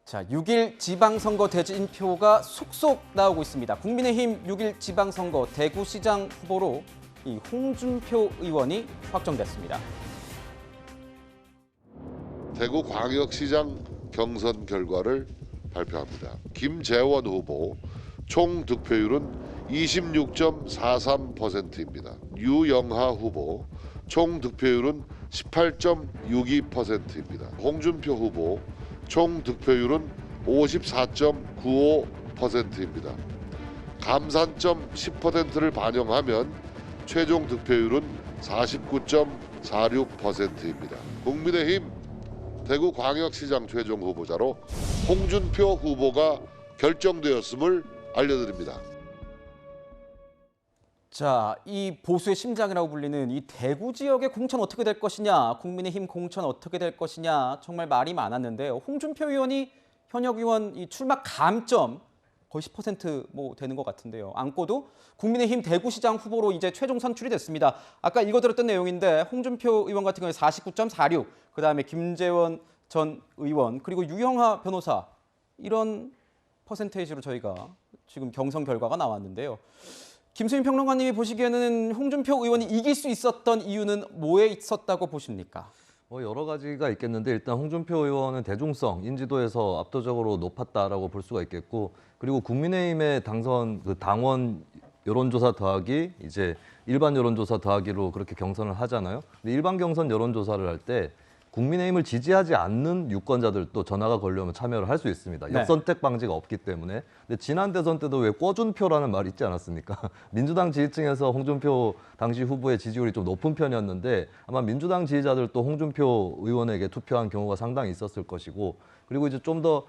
자, 6일 지방선거 대진표가 속속 나오고 있습니다. 국민의힘 6일 지방선거 대구시장 후보로 이 홍준표 의원이 확정됐습니다. 대구광역시장 경선 결과를 발표합니다. 김재원 후보 총 득표율은 26.43%입니다. 유영하 후보 총 득표율은 18.62%입니다. 홍준표 후보 총 득표율은 54.95%입니다. 감산점 10%를 반영하면 최종 득표율은 49.46%입니다. 국민의힘 대구광역시장 최종 후보자로 홍준표 후보가 결정되었음을 알려드립니다. 자, 이 보수의 심장이라고 불리는 이 대구 지역의 공천 어떻게 될 것이냐, 국민의힘 공천 어떻게 될 것이냐 정말 말이 많았는데요. 홍준표 의원이 현역 의원 이 출마 감점 거의 10% 되는 것 같은데요. 안고도 국민의힘 대구시장 후보로 이제 최종 선출이 됐습니다. 아까 읽어드렸던 내용인데 홍준표 의원 같은 경우에 49.46, 그다음에 김재원 전 의원 그리고 유영하 변호사 이런 퍼센테이지로 저희가 지금 경선 결과가 나왔는데요. 김수민 평론가님이 보시기에는 홍준표 의원이 이길 수 있었던 이유는 뭐에 있었다고 보십니까? 여러 가지가 있겠는데 일단 홍준표 의원은 대중성, 인지도에서 압도적으로 높았다라고 볼 수가 있겠고, 그리고 국민의힘의 당선 당원 여론조사 더하기 이제 일반 여론조사 더하기로 그렇게 경선을 하잖아요. 근데 일반 경선 여론조사를 할 때 국민의힘을 지지하지 않는 유권자들도 전화가 걸려오면 참여를 할 수 있습니다. 네. 역선택 방지가 없기 때문에. 근데 지난 대선 때도 왜 꿔준표라는 말이 있지 않았습니까? 민주당 지지층에서 홍준표 당시 후보의 지지율이 좀 높은 편이었는데 아마 민주당 지지자들도 홍준표 의원에게 투표한 경우가 상당히 있었을 것이고, 그리고 이제 좀 더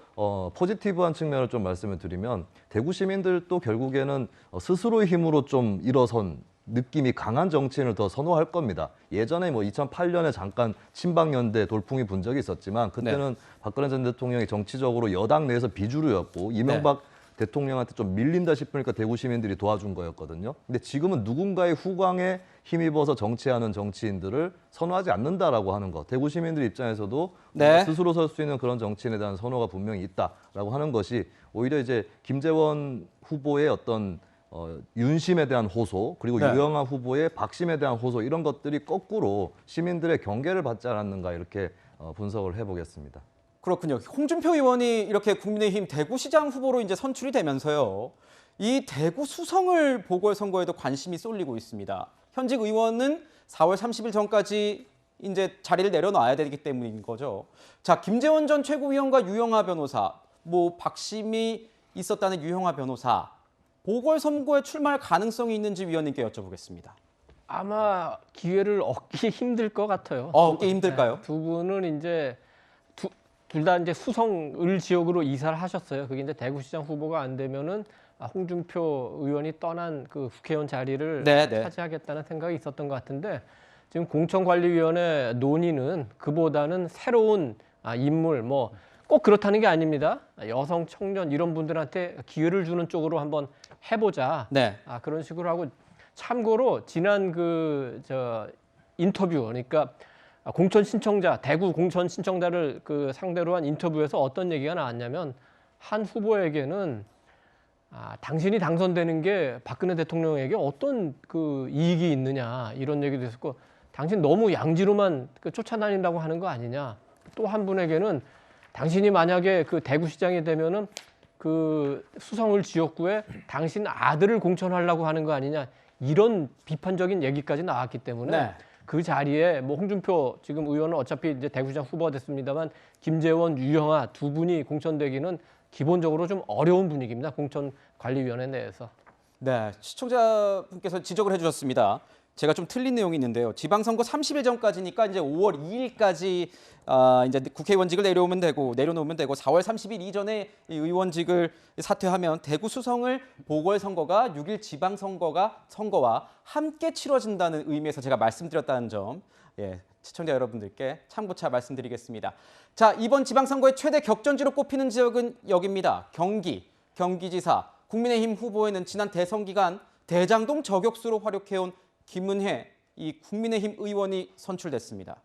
포지티브한 측면을 좀 말씀을 드리면 대구 시민들도 결국에는 스스로의 힘으로 좀 일어선 느낌이 강한 정치인을 더 선호할 겁니다. 예전에 2008년에 잠깐 친박연대 돌풍이 분 적이 있었지만 그때는 박근혜 전 대통령이 정치적으로 여당 내에서 비주류였고 이명박 대통령한테 좀 밀린다 싶으니까 대구 시민들이 도와준 거였거든요. 근데 지금은 누군가의 후광에 힘입어서 정치하는 정치인들을 선호하지 않는다라고 하는 것. 대구 시민들 입장에서도 스스로 설 수 있는 그런 정치인에 대한 선호가 분명히 있다라고 하는 것이 오히려 이제 김재원 후보의 어떤 윤심에 대한 호소, 그리고 유영하 후보의 박심에 대한 호소, 이런 것들이 거꾸로 시민들의 경계를 받지 않았는가 이렇게 분석을 해보겠습니다. 그렇군요. 홍준표 의원이 이렇게 국민의힘 대구시장 후보로 이제 선출이 되면서요. 이 대구 수성을 보궐선거에도 관심이 쏠리고 있습니다. 현직 의원은 4월 30일 전까지 이제 자리를 내려놔야 되기 때문인 거죠. 자, 김재원 전 최고위원과 유영하 변호사, 박심이 있었다는 유영하 변호사, 보궐선거에 출마할 가능성이 있는지 위원님께 여쭤보겠습니다. 아마 기회를 얻기 힘들 것 같아요. 얻기 힘들까요? 두 분은 이제 둘 다 이제 수성을 지역으로 이사를 하셨어요. 그게 이제 대구시장 후보가 안 되면은 홍준표 의원이 떠난 그 국회의원 자리를 차지하겠다는 생각이 있었던 것 같은데, 지금 공천관리위원회 논의는 그보다는 새로운 인물, 꼭 그렇다는 게 아닙니다. 여성, 청년 이런 분들한테 기회를 주는 쪽으로 한번 해보자. 그런 식으로 하고, 참고로 지난 인터뷰, 그러니까 공천 신청자, 대구 공천 신청자를 상대로 한 인터뷰에서 어떤 얘기가 나왔냐면, 한 후보에게는 당신이 당선되는 게 박근혜 대통령에게 어떤 이익이 있느냐 이런 얘기도 있었고, 당신 너무 양지로만 쫓아다닌다고 하는 거 아니냐. 또 한 분에게는 당신이 만약에 대구시장이 되면은 수성을 지역구에 당신 아들을 공천하려고 하는 거 아니냐, 이런 비판적인 얘기까지 나왔기 때문에 그 자리에 홍준표 지금 의원은 어차피 이제 대구시장 후보가 됐습니다만 김재원, 유영하 두 분이 공천되기는 기본적으로 좀 어려운 분위기입니다. 공천관리위원회 내에서. 네, 시청자분께서 지적을 해주셨습니다. 제가 좀 틀린 내용이 있는데요. 지방선거 30일 전까지니까 이제 5월 2일까지 이제 국회의원직을 내려놓으면 되고 4월 30일 이전에 이 의원직을 사퇴하면 대구 수성을 보궐선거가 6일 지방선거와 함께 치러진다는 의미에서 제가 말씀드렸다는 점, 시청자 여러분들께 참고차 말씀드리겠습니다. 자, 이번 지방선거의 최대 격전지로 꼽히는 지역은 여기입니다. 경기지사. 국민의힘 후보에는 지난 대선 기간 대장동 저격수로 활약해온 김은혜 이 국민의힘 의원이 선출됐습니다.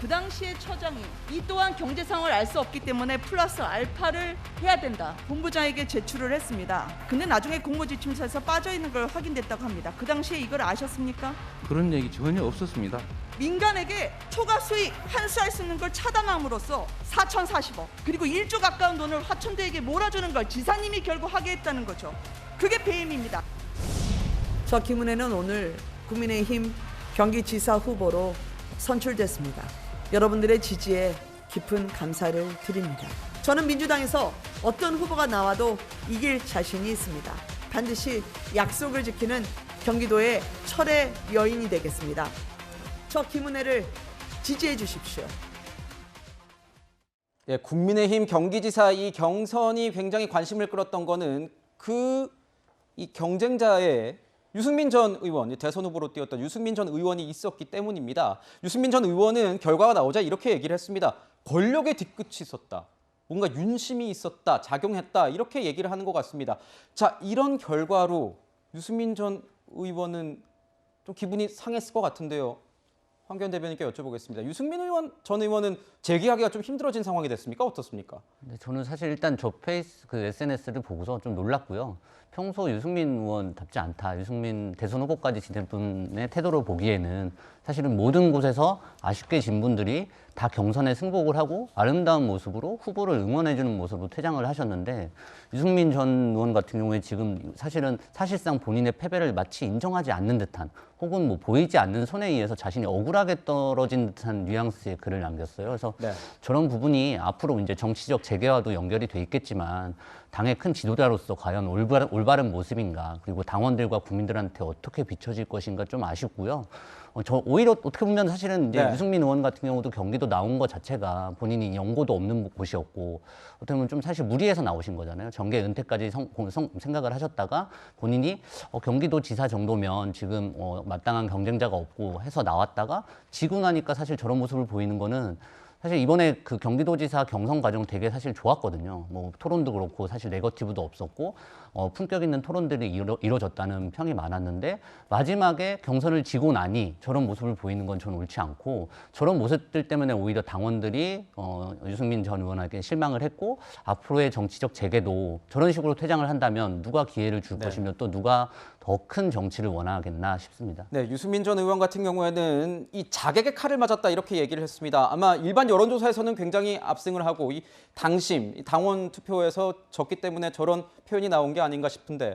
그 당시에 처장이 이 또한 경제 상황을 알 수 없기 때문에 플러스 알파를 해야 된다. 본부장에게 제출을 했습니다. 근데 나중에 공모지침서에서 빠져 있는 걸 확인됐다고 합니다. 그 당시에 이걸 아셨습니까? 그런 얘기 전혀 없었습니다. 민간에게 초과 수익 환수할 수 있는 걸 차단함으로써 4,040억 그리고 1조 가까운 돈을 화천대유에게 몰아주는 걸 지사님이 결국 하게 했다는 거죠. 그게 배임입니다. 저 김은혜는 오늘 국민의힘 경기지사 후보로 선출됐습니다. 여러분들의 지지에 깊은 감사를 드립니다. 저는 민주당에서 어떤 후보가 나와도 이길 자신이 있습니다. 반드시 약속을 지키는 경기도의 철의 여인이 되겠습니다. 저 김은혜를 지지해 주십시오. 예, 국민의힘 경기지사 이 경선이 굉장히 관심을 끌었던 거는 이 경쟁자의 유승민 전 의원, 대선 후보로 뛰었던 유승민 전 의원이 있었기 때문입니다. 유승민 전 의원은 결과가 나오자 이렇게 얘기를 했습니다. 권력의 뒤끝이 있었다. 뭔가 윤심이 있었다, 작용했다 이렇게 얘기를 하는 것 같습니다. 자, 이런 결과로 유승민 전 의원은 좀 기분이 상했을 것 같은데요. 황교안 대변인께 여쭤보겠습니다. 유승민 전 의원은 재기하기가 좀 힘들어진 상황이 됐습니까? 어떻습니까? 네, 저는 사실 일단 저 SNS를 보고서 좀 놀랐고요. 평소 유승민 의원답지 않다. 유승민 대선 후보까지 지낸 분의 태도를 보기에는 사실은 모든 곳에서 아쉽게 진 분들이 다 경선에 승복을 하고 아름다운 모습으로 후보를 응원해주는 모습으로 퇴장을 하셨는데 유승민 전 의원 같은 경우에 지금 사실상 본인의 패배를 마치 인정하지 않는 듯한 혹은 뭐 보이지 않는 손에 의해서 자신이 억울하게 떨어진 듯한 뉘앙스의 글을 남겼어요. 그래서 네. 저런 부분이 앞으로 이제 정치적 재개와도 연결이 돼 있겠지만 당의 큰 지도자로서 과연 올바른 모습인가 그리고 당원들과 국민들한테 어떻게 비춰질 것인가 좀 아쉽고요. 저 오히려 어떻게 보면 사실은 이제 네. 유승민 의원 같은 경우도 경기도 나온 것 자체가 본인이 연고도 없는 곳이었고 어떻게 보면 좀 사실 무리해서 나오신 거잖아요. 정계 은퇴까지 생각을 하셨다가 본인이 경기도 지사 정도면 지금 마땅한 경쟁자가 없고 해서 나왔다가 지고 나니까 사실 저런 모습을 보이는 거는 사실 이번에 그 경기도지사 경선 과정 되게 사실 좋았거든요. 뭐 토론도 그렇고 사실 네거티브도 없었고 품격 있는 토론들이 이루어졌다는 평이 많았는데 마지막에 경선을 지고 나니 저런 모습을 보이는 건 저는 옳지 않고 저런 모습들 때문에 오히려 당원들이 유승민 전 의원에게 실망을 했고 앞으로의 정치적 재개도 저런 식으로 퇴장을 한다면 누가 기회를 줄 것이며 또 누가 더 큰 정치를 원하겠나 싶습니다. 네, 유승민 전 의원 같은 경우에는 이 자객의 칼을 맞았다 이렇게 얘기를 했습니다. 아마 일반 여론조사에서는 굉장히 압승을 하고 이 당심, 이 당원 투표에서 졌기 때문에 저런 표현이 나온 게 아닌가 싶은데